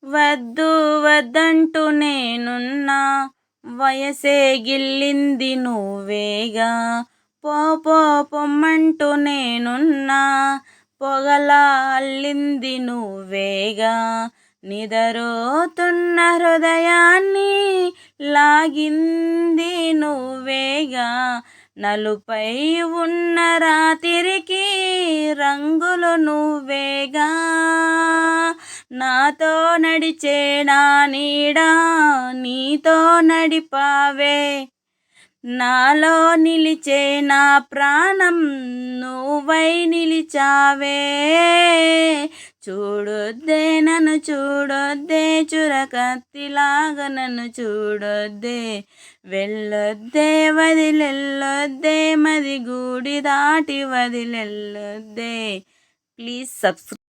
వద్దు వద్దంటూ నేనున్నా, వయసే గిల్లింది నువ్వేగా. పో పో పొమ్మంటూ నేనున్నా, పొగలా అల్లింది నువ్వేగా. నిదరోతున్న హృదయాన్ని లాగింది నువ్వేగా. నలుపై ఉన్న రాత్రికి రంగులు నువ్వేగా. నాతో నడిచే నా నీడా నీతో నడిపావే. నాలో నిలిచే నా ప్రాణం నువ్వై నిలిచావే. చూడొద్దే నన్ను చూడొద్దే, చురకత్తిలాగా నన్ను చూడొద్దే. వెళ్ళొద్దే వదిలెళ్ళొద్దే, మది గూడి దాటి వదిలెళ్ళొద్దే. Please subscribe.